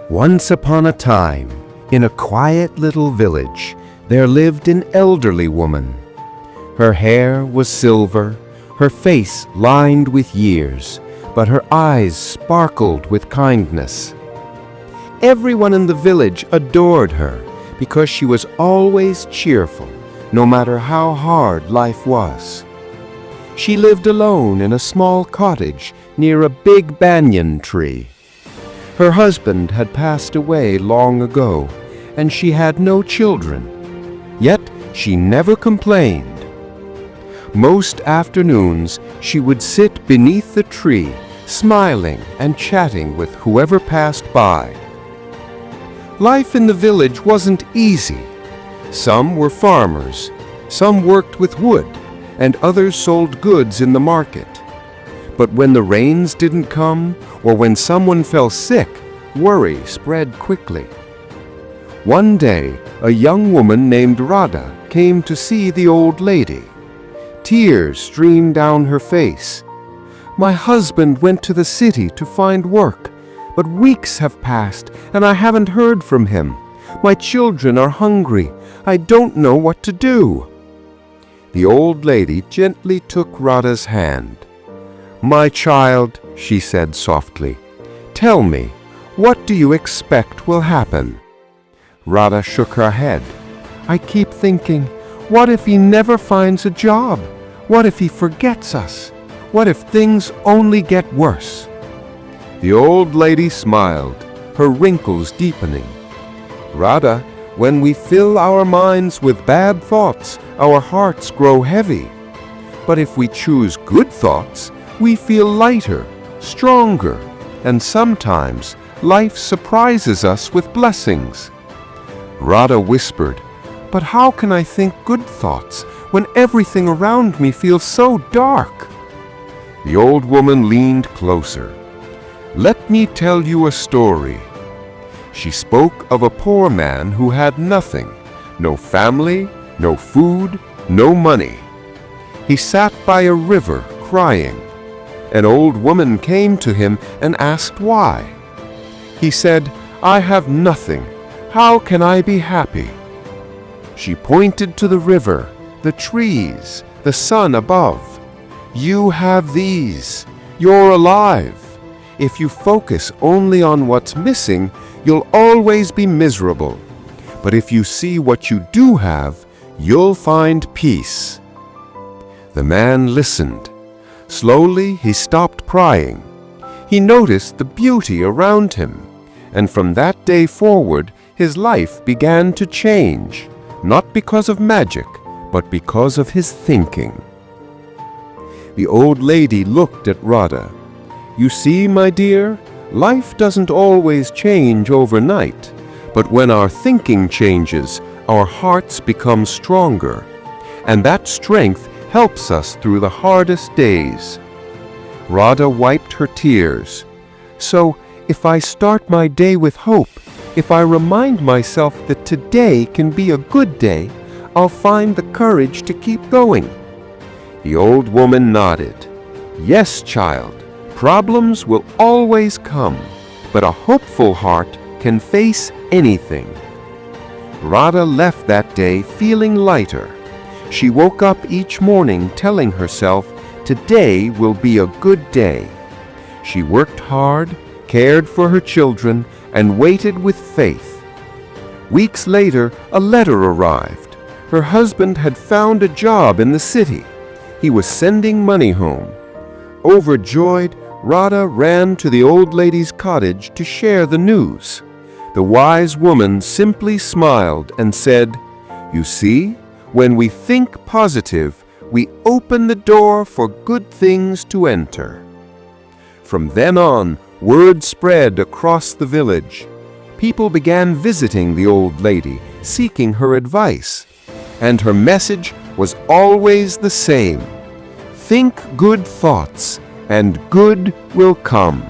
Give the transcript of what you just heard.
Once upon a time, in a quiet little village, there lived an elderly woman. Her hair was silver, her face lined with years, but her eyes sparkled with kindness. Everyone in the village adored her because she was always cheerful, no matter how hard life was. She lived alone in a small cottage near a big banyan tree. Her husband had passed away long ago, and she had no children. Yet she never complained. Most afternoons she would sit beneath the tree, smiling and chatting with whoever passed by. Life in the village wasn't easy. Some were farmers, some worked with wood, and others sold goods in the market. But when the rains didn't come, or when someone fell sick, worry spread quickly. One day, a young woman named Radha came to see the old lady. Tears streamed down her face. "My husband went to the city to find work, but weeks have passed and I haven't heard from him. My children are hungry. I don't know what to do." The old lady gently took Radha's hand. "My child," she said softly, "tell me, what do you expect will happen?" Radha shook her head. "I keep thinking, what if he never finds a job? What if he forgets us? What if things only get worse?" The old lady smiled, her wrinkles deepening. "Radha, when we fill our minds with bad thoughts, our hearts grow heavy. But if we choose good thoughts, we feel lighter, stronger, and sometimes life surprises us with blessings." Radha whispered, "But how can I think good thoughts when everything around me feels so dark?" The old woman leaned closer. "Let me tell you a story." She spoke of a poor man who had nothing, no family, no food, no money. He sat by a river crying. An old woman came to him and asked why. He said, "I have nothing. How can I be happy?" She pointed to the river, the trees, the sun above. "You have these. You're alive. If you focus only on what's missing, you'll always be miserable. But if you see what you do have, you'll find peace." The man listened. Slowly he stopped crying. He noticed the beauty around him, and from that day forward his life began to change, not because of magic, but because of his thinking. The old lady looked at Radha. "You see, my dear, life doesn't always change overnight, but when our thinking changes, our hearts become stronger, and that strength helps us through the hardest days." Radha wiped her tears. "So, if I start my day with hope, if I remind myself that today can be a good day, I'll find the courage to keep going." The old woman nodded. "Yes, child, problems will always come, but a hopeful heart can face anything." Radha left that day feeling lighter. She woke up each morning telling herself, "Today will be a good day." She worked hard, cared for her children, and waited with faith. Weeks later, a letter arrived. Her husband had found a job in the city. He was sending money home. Overjoyed, Radha ran to the old lady's cottage to share the news. The wise woman simply smiled and said, "You see, when we think positive, we open the door for good things to enter." From then on, word spread across the village. People began visiting the old lady, seeking her advice. And her message was always the same: think good thoughts, and good will come.